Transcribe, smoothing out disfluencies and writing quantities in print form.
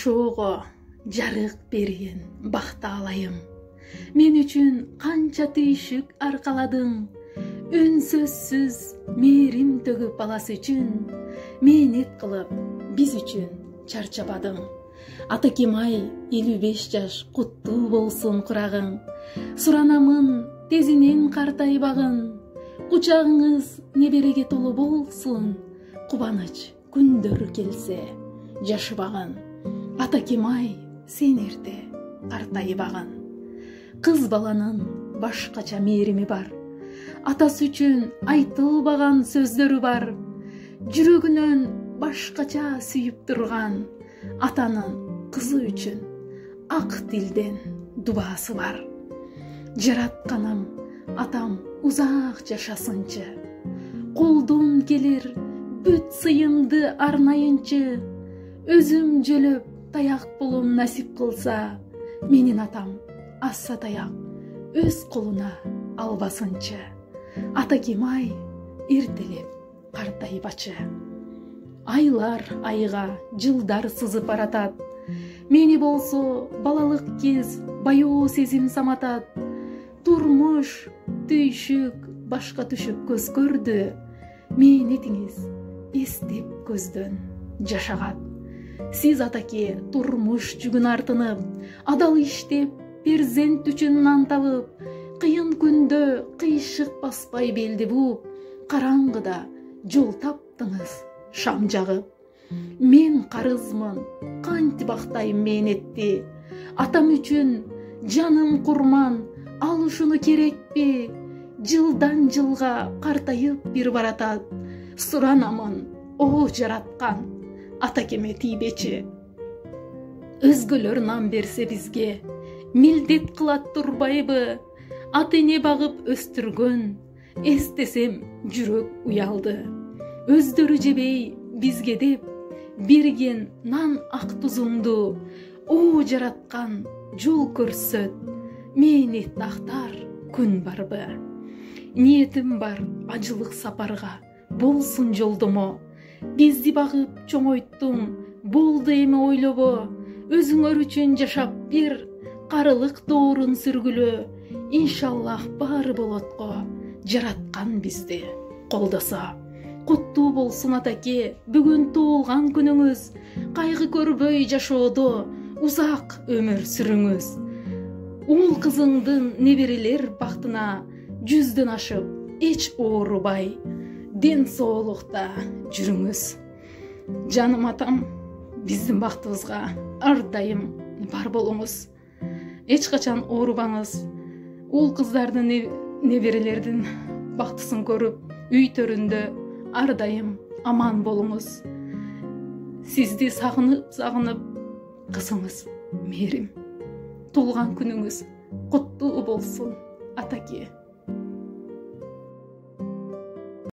жашоого жарык берген бактаалайым. Мен үчүн канча түйшүк аркаладың, үнсөзсүз мээрим төгүп баласы үчүн мээнет кылып биз үчүн чарчабадың. Атакемай 55 жаш куттуу болсун курагың, суранамын тезинен картайбагын, кучагыңыз небереге толуу болсун, кубаныч күндөр келсе жашыбагын. Атакемай сен эрте картайбагын. Кыз баланын башкача мээрими бар, атасы үчүн айтылбаган сөздөрү бар, жүрөгүнөн башкача сүйүп турган атанын кызы үчүн ак тилден дубасы бар. Жаратканым атам узак жашасынчы, колдон келер бүт сыйымды арнайынчы, өзүм жөлөп таяк болом насип кылса, менин атам асса таяк өз колуна албасынчы. Атакемай эртелеп картайбачы. Айлар айга, жылдар сызып баратат, мени болсо балалык кез баяу сезим саматат. Турмуш түйшүк башка түшүп көз көрдү, мээнетиңиз эстеп көздөн жашагат. Сиз атаке турмуш жүгүн артынып, адал иштеп, перзент үчүн нан табып, кыйын күндө кыйшык баспай белди бууп, караңгыда жол таптыңыз шам жагып. Мен карызмын, кантип актайм мээнетти, атам үчүн жаным курман, ал ушуну керекпи? Жылдан жылга картайып бир баратат, суранамын, о жараткан, атакеме тийбечи. Өзгөлөр нан берсе бизге, милдет кылат турбайбы? Ата эне багып өстүргөн, эстесем жүрөк уялды. Өздөрү жебей бизге деп берген нан ак тузуңду, о жараткан жол көрсөт, мээнет актар күн барбы? Ниетим бар ажылык сапарга, болсун жолдомо. Бизди багып чоңойттуң, болду эми ойлобо. Өзүңөр үчүн жашап бир, карылык доорун сүргүлө. Иншаллах баары болот го, жараткан бизди колдосо. Куттуу болсун атаке, бүгүн тоолган күнүңүз. Кайгы көрбөй жашоодо узак өмүр сүрүңүз. Уул кызыңдын неберелер бактына жүздөн ашып, эч оорубай, ден соолукта жүрүңүз. Жаным атам, биздин бактыбызга ар дайым бар болуңуз. Эч качан оорубаңыз. Уул кыздардын неберелердин бактысын көрүп, үй төрүндө ар дайым аман болуңуз. Сизди сагынып, кызыңыз Мээрим. Туулган күнүңүз куттуу болсун, атаке.